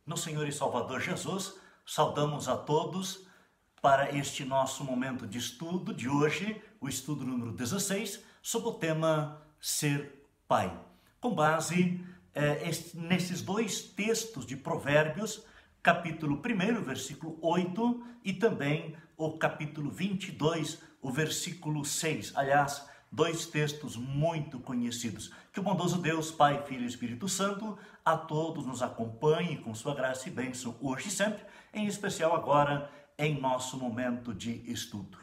No Senhor e Salvador Jesus, saudamos a todos para este nosso momento de estudo de hoje, o estudo número 16, sob o tema Ser Pai. Com base nesses dois textos de Provérbios, capítulo 1, versículo 8, e também o capítulo 22, o versículo 6. Aliás, dois textos muito conhecidos. Que o bondoso Deus, Pai, Filho e Espírito Santo, a todos nos acompanhe com sua graça e bênção hoje e sempre, em especial agora, em nosso momento de estudo.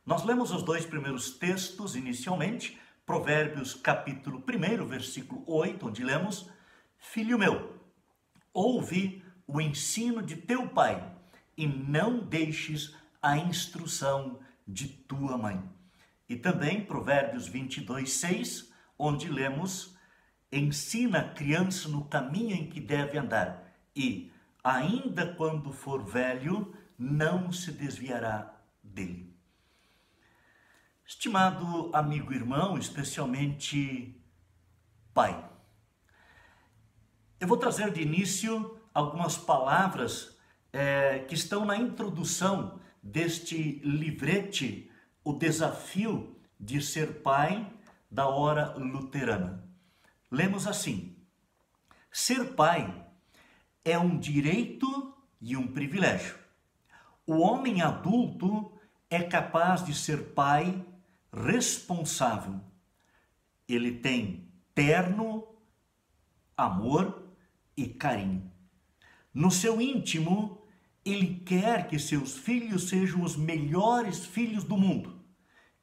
Nós lemos os dois primeiros textos inicialmente, Provérbios capítulo 1, versículo 8, onde lemos: Filho meu, ouve o ensino de teu pai e não deixes a instrução de tua mãe. E também Provérbios 22, 6, onde lemos: ensina a criança no caminho em que deve andar, e, ainda quando for velho, não se desviará dele. Estimado amigo e irmão, especialmente pai, eu vou trazer de início algumas palavras que estão na introdução deste livrete, O Desafio de Ser Pai, da Hora Luterana. Lemos assim: ser pai é um direito e um privilégio. O homem adulto é capaz de ser pai responsável. Ele tem terno amor e carinho. No seu íntimo, ele quer que seus filhos sejam os melhores filhos do mundo.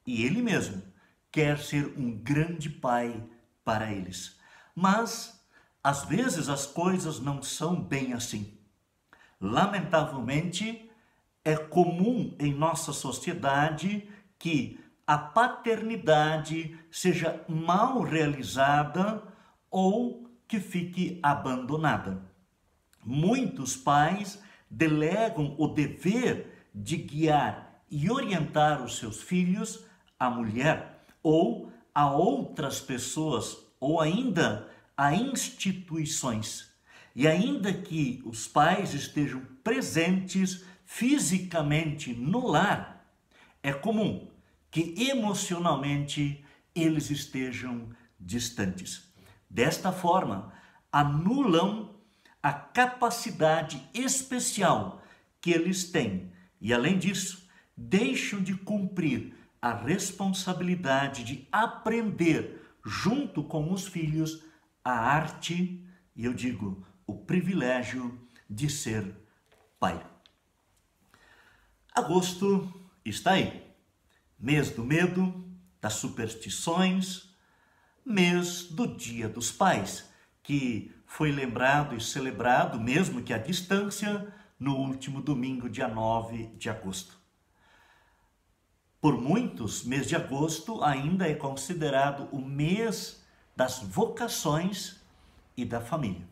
E ele mesmo quer ser um grande pai para eles. Mas, às vezes, as coisas não são bem assim. Lamentavelmente, é comum em nossa sociedade que a paternidade seja mal realizada ou que fique abandonada. Muitos pais delegam o dever de guiar e orientar os seus filhos à mulher ou a outras pessoas ou ainda a instituições. E ainda que os pais estejam presentes fisicamente no lar, é comum que emocionalmente eles estejam distantes. Desta forma, anulam a capacidade especial que eles têm e, além disso, deixam de cumprir a responsabilidade de aprender junto com os filhos a arte, e eu digo, o privilégio de ser pai. Agosto está aí, mês do medo, das superstições, mês do Dia dos Pais, que foi lembrado e celebrado, mesmo que à distância, no último domingo, dia 9 de agosto. Por muitos, mês de agosto ainda é considerado o mês das vocações e da família.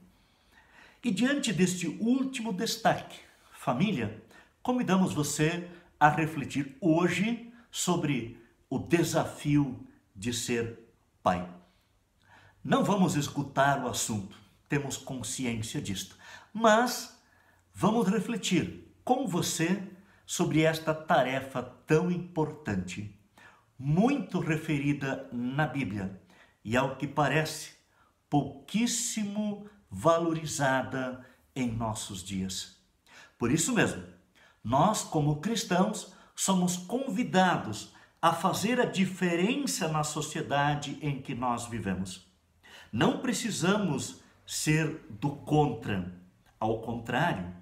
E diante deste último destaque, família, convidamos você a refletir hoje sobre o desafio de ser pai. Não vamos esgotar o assunto, temos consciência disto, mas vamos refletir com você sobre esta tarefa tão importante, muito referida na Bíblia e, ao que parece, pouquíssimo valorizada em nossos dias. Por isso mesmo, nós, como cristãos, somos convidados a fazer a diferença na sociedade em que nós vivemos. Não precisamos ser do contra, ao contrário,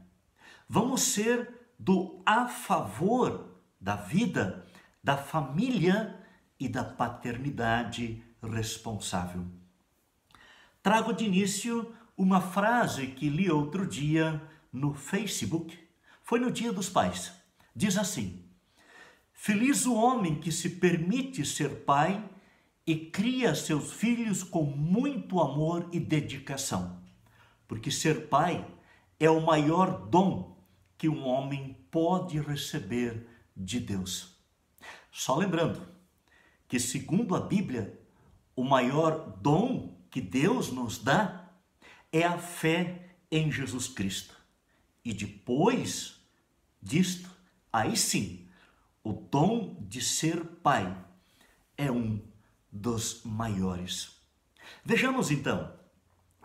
vamos ser do a favor da vida, da família e da paternidade responsável. Trago de início uma frase que li outro dia no Facebook, foi no Dia dos Pais. Diz assim: feliz o homem que se permite ser pai e cria seus filhos com muito amor e dedicação, porque ser pai é o maior dom que um homem pode receber de Deus. Só lembrando que, segundo a Bíblia, o maior dom que Deus nos dá é a fé em Jesus Cristo. E depois disto, aí sim, o dom de ser pai é um dos maiores. Vejamos então,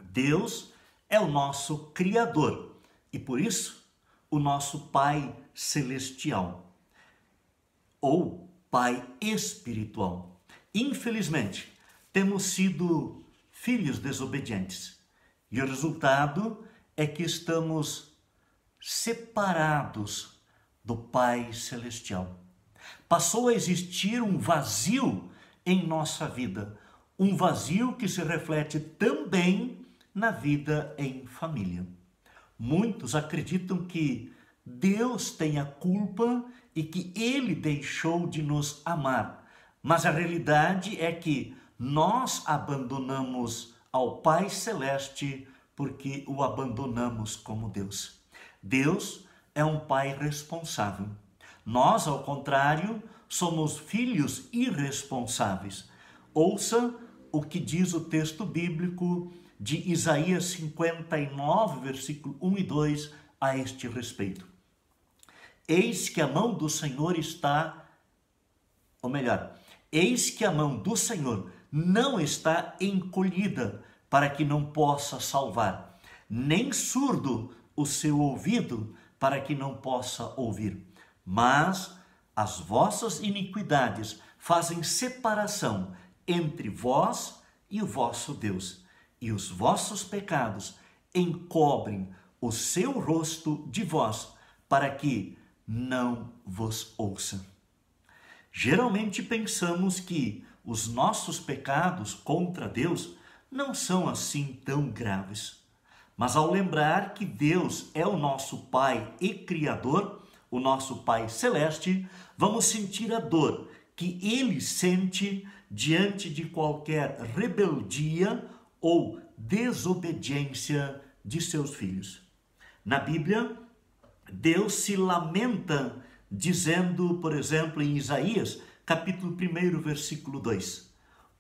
Deus é o nosso Criador e por isso o nosso Pai Celestial ou Pai Espiritual. Infelizmente, temos sido filhos desobedientes e o resultado é que estamos separados do Pai Celestial. Passou a existir um vazio em nossa vida, um vazio que se reflete também na vida em família. Muitos acreditam que Deus tem a culpa e que Ele deixou de nos amar, mas a realidade é que nós abandonamos ao Pai Celeste porque o abandonamos como Deus. Deus é um Pai responsável. Nós, ao contrário, somos filhos irresponsáveis. Ouça o que diz o texto bíblico de Isaías 59, versículo 1 e 2 a este respeito. Eis que a mão do Senhor está, ou melhor, eis que a mão do Senhor não está encolhida para que não possa salvar, nem surdo o seu ouvido para que não possa ouvir. Mas as vossas iniquidades fazem separação entre vós e o vosso Deus, e os vossos pecados encobrem o seu rosto de vós, para que não vos ouça. Geralmente pensamos que os nossos pecados contra Deus não são assim tão graves. Mas ao lembrar que Deus é o nosso Pai e Criador, o nosso Pai Celeste, vamos sentir a dor que Ele sente diante de qualquer rebeldia ou desobediência de seus filhos. Na Bíblia, Deus se lamenta dizendo, por exemplo, em Isaías, capítulo 1, versículo 2,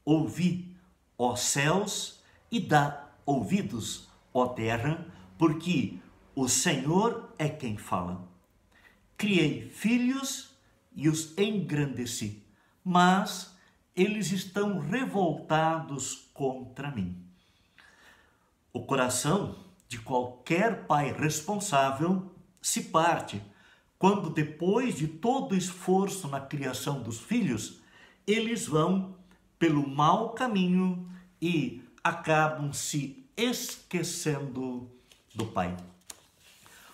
ouvi, ó céus, e dá ouvidos, ó terra, porque o Senhor é quem fala. Criei filhos e os engrandeci, mas eles estão revoltados contra mim. O coração de qualquer pai responsável se parte quando, depois de todo o esforço na criação dos filhos, eles vão pelo mau caminho e acabam se esquecendo do Pai.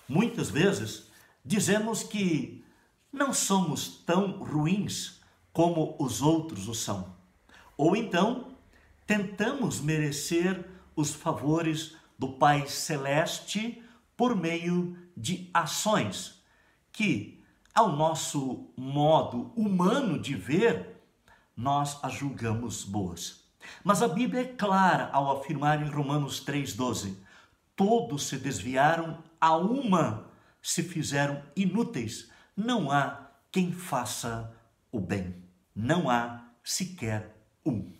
Muitas vezes dizemos que não somos tão ruins como os outros o são. Ou então tentamos merecer os favores do Pai Celeste por meio de ações que, ao nosso modo humano de ver, nós as julgamos boas. Mas a Bíblia é clara ao afirmar em Romanos 3,12, todos se desviaram, a uma se fizeram inúteis, não há quem faça o bem, não há sequer um.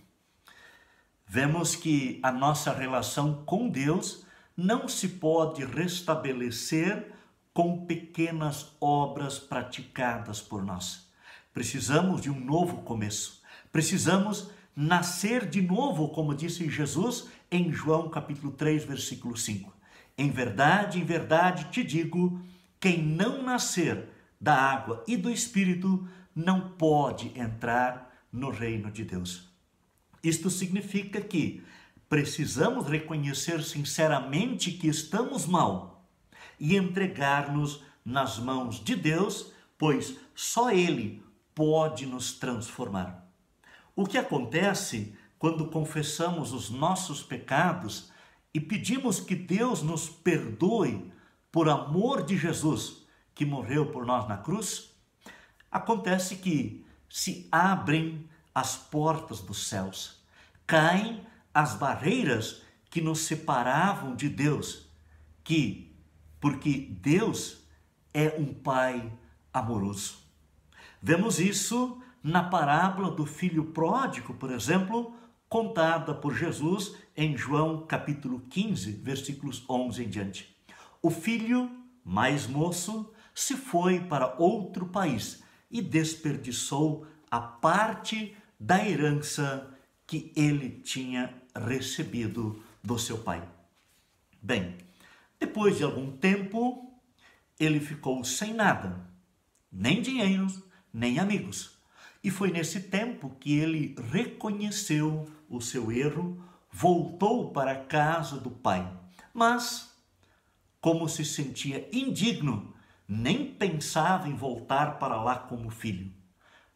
Vemos que a nossa relação com Deus não se pode restabelecer com pequenas obras praticadas por nós. Precisamos de um novo começo. Precisamos nascer de novo, como disse Jesus em João capítulo 3, versículo 5. Em verdade te digo, quem não nascer da água e do Espírito não pode entrar no reino de Deus. Isto significa que precisamos reconhecer sinceramente que estamos mal e entregar-nos nas mãos de Deus, pois só Ele pode nos transformar. O que acontece quando confessamos os nossos pecados e pedimos que Deus nos perdoe por amor de Jesus, que morreu por nós na cruz? Acontece que se abrem as portas dos céus, caem as barreiras que nos separavam de Deus, porque Deus é um Pai amoroso. Vemos isso na parábola do filho pródigo, por exemplo, contada por Jesus em João capítulo 15, versículos 11 em diante. O filho mais moço se foi para outro país e desperdiçou a parte da herança que ele tinha recebido do seu pai. Bem, depois de algum tempo, ele ficou sem nada, nem dinheiro, nem amigos. E foi nesse tempo que ele reconheceu o seu erro, voltou para a casa do pai. Mas, como se sentia indigno, nem pensava em voltar para lá como filho.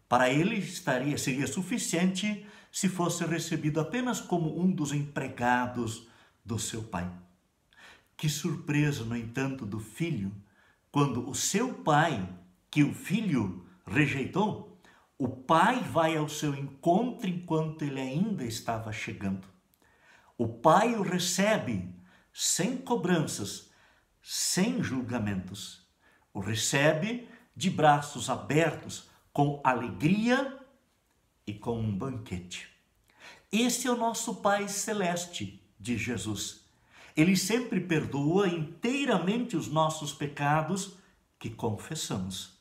Para ele seria suficiente se fosse recebido apenas como um dos empregados do seu pai. Que surpresa, no entanto, do filho, quando o seu pai, que o filho rejeitou, o pai vai ao seu encontro enquanto ele ainda estava chegando. O pai o recebe sem cobranças, sem julgamentos. O recebe de braços abertos, com alegria e com um banquete. Esse é o nosso Pai Celeste, diz Jesus. Ele sempre perdoa inteiramente os nossos pecados que confessamos.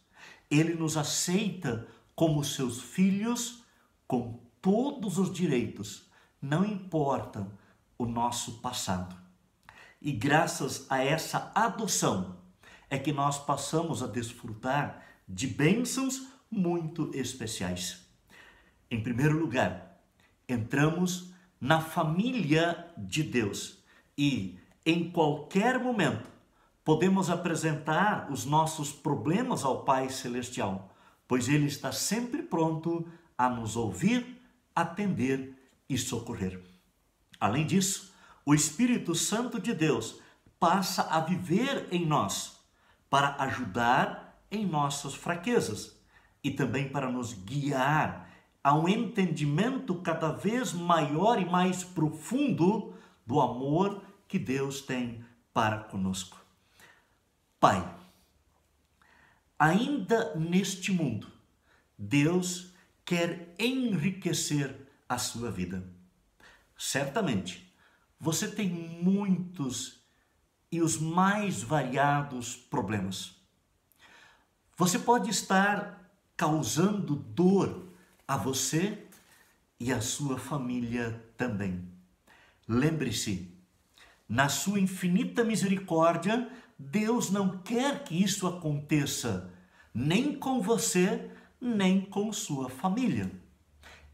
Ele nos aceita como seus filhos com todos os direitos, não importa o nosso passado. E graças a essa adoção é que nós passamos a desfrutar de bênçãos muito especiais. Em primeiro lugar, entramos na família de Deus e em qualquer momento podemos apresentar os nossos problemas ao Pai Celestial, pois Ele está sempre pronto a nos ouvir, atender e socorrer. Além disso, o Espírito Santo de Deus passa a viver em nós para ajudar em nossas fraquezas e também para nos guiar a um entendimento cada vez maior e mais profundo do amor que Deus tem para conosco. Pai, ainda neste mundo, Deus quer enriquecer a sua vida. Certamente, você tem muitos e os mais variados problemas. Você pode estar causando dor a você e a sua família também. Lembre-se, na sua infinita misericórdia, Deus não quer que isso aconteça, nem com você, nem com sua família.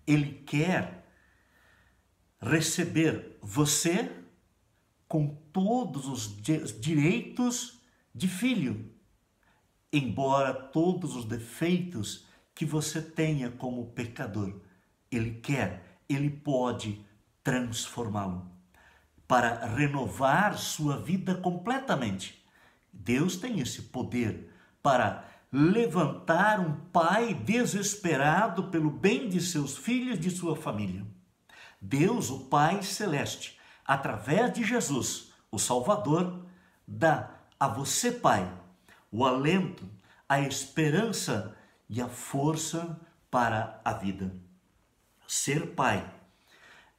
Ele quer receber você com todos os direitos de filho, embora todos os defeitos que você tenha como pecador. Ele quer, ele pode transformá-lo para renovar sua vida completamente. Deus tem esse poder para levantar um pai desesperado pelo bem de seus filhos e de sua família. Deus, o Pai Celeste, através de Jesus, o Salvador, dá a você, pai, o alento, a esperança e a força para a vida. Ser pai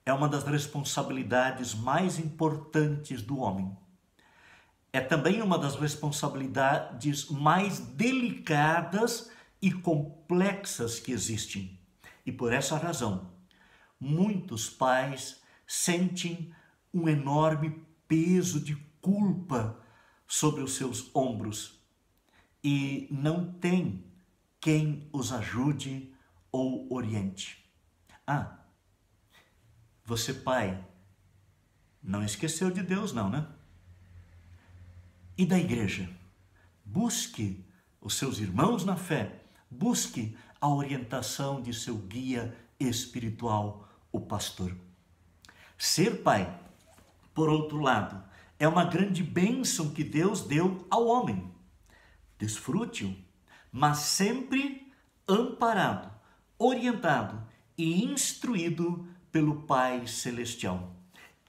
é uma das responsabilidades mais importantes do homem. É também uma das responsabilidades mais delicadas e complexas que existem. E por essa razão, muitos pais sentem um enorme peso de culpa sobre os seus ombros e não têm quem os ajude ou oriente. Você, pai, não esqueceu de Deus não, né? E da igreja? Busque os seus irmãos na fé, busque a orientação de seu guia espiritual, o pastor. Ser pai, por outro lado, é uma grande bênção que Deus deu ao homem. Desfrute-o, mas sempre amparado, orientado e instruído pelo Pai Celestial.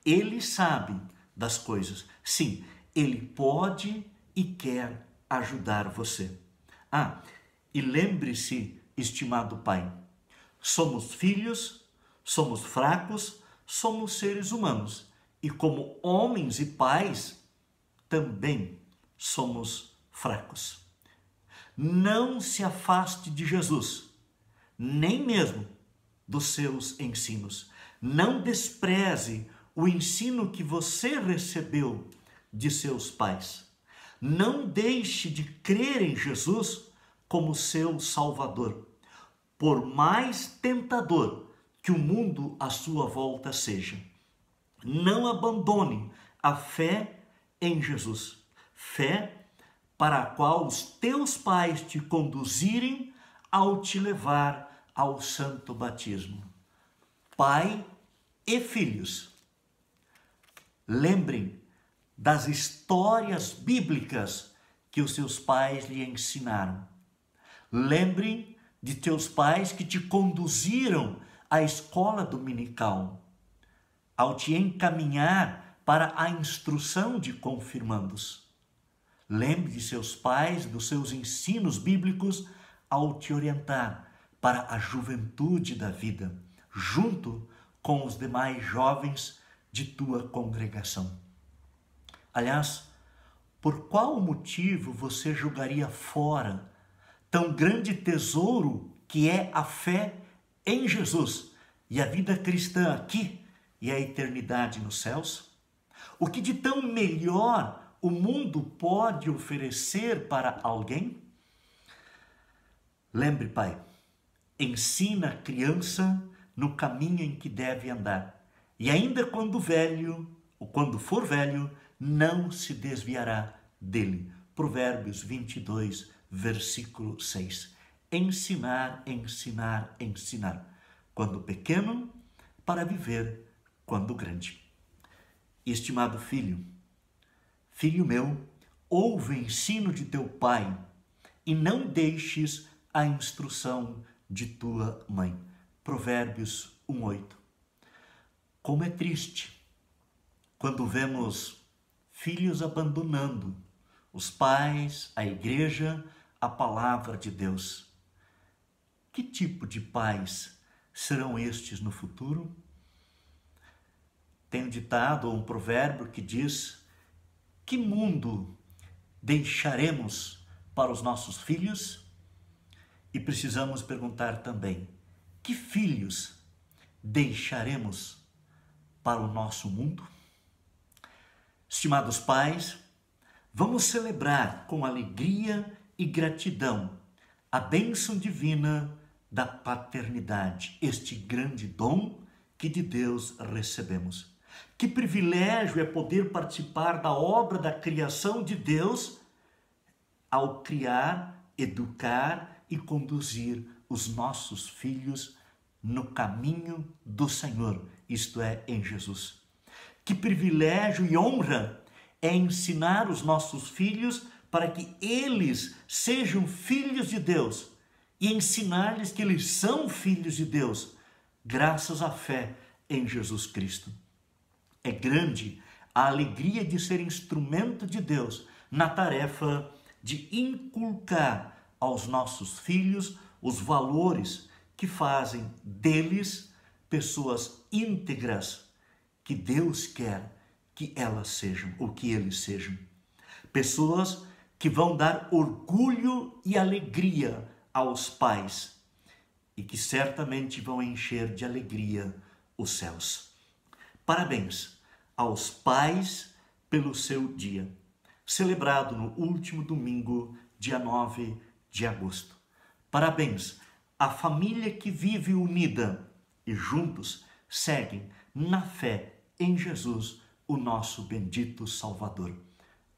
Ele sabe das coisas. Sim, ele pode e quer ajudar você. E lembre-se, estimado pai, somos filhos, Somos fracos, somos seres humanos. E como homens e pais, também somos fracos. Não se afaste de Jesus, nem mesmo dos seus ensinos. Não despreze o ensino que você recebeu de seus pais. Não deixe de crer em Jesus como seu Salvador, por mais tentador que o mundo à sua volta seja. Não abandone a fé em Jesus, fé para a qual os teus pais te conduzirem ao te levar ao santo batismo. Pai e filhos, lembrem das histórias bíblicas que os seus pais lhe ensinaram. Lembrem de teus pais que te conduziram à escola dominical, ao te encaminhar para a instrução de confirmandos. Lembre de seus pais, dos seus ensinos bíblicos, ao te orientar para a juventude da vida, junto com os demais jovens de tua congregação. Aliás, por qual motivo você jogaria fora tão grande tesouro que é a fé em Jesus e a vida cristã aqui e a eternidade nos céus? O que de tão melhor o mundo pode oferecer para alguém? Lembre, pai, ensina a criança no caminho em que deve andar, e ainda quando velho, ou quando for velho, não se desviará dele. Provérbios 22, versículo 6. Ensinar, ensinar, ensinar. Quando pequeno, para viver quando grande. Estimado filho, filho meu, ouve o ensino de teu pai e não deixes a instrução de tua mãe. Provérbios 1:8. Como é triste quando vemos filhos abandonando os pais, a igreja, a palavra de Deus. Que tipo de pais serão estes no futuro? Tem um ditado ou um provérbio que diz: que mundo deixaremos para os nossos filhos? E precisamos perguntar também: que filhos deixaremos para o nosso mundo? Estimados pais, vamos celebrar com alegria e gratidão a bênção divina da paternidade, este grande dom que de Deus recebemos. Que privilégio é poder participar da obra da criação de Deus ao criar, educar e conduzir os nossos filhos no caminho do Senhor, isto é, em Jesus. Que privilégio e honra é ensinar os nossos filhos para que eles sejam filhos de Deus e ensinar-lhes que eles são filhos de Deus, graças à fé em Jesus Cristo. É grande a alegria de ser instrumento de Deus na tarefa de inculcar aos nossos filhos os valores que fazem deles pessoas íntegras que Deus quer que elas sejam, ou que eles sejam. Pessoas que vão dar orgulho e alegria aos pais e que certamente vão encher de alegria os céus. Parabéns aos pais pelo seu dia, celebrado no último domingo, dia 9 de agosto. Parabéns à família que vive unida e juntos seguem na fé em Jesus, o nosso bendito Salvador.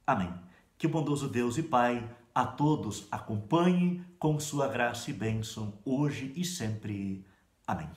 Amém. Que o bondoso Deus e Pai a todos acompanhe com sua graça e bênção hoje e sempre. Amém.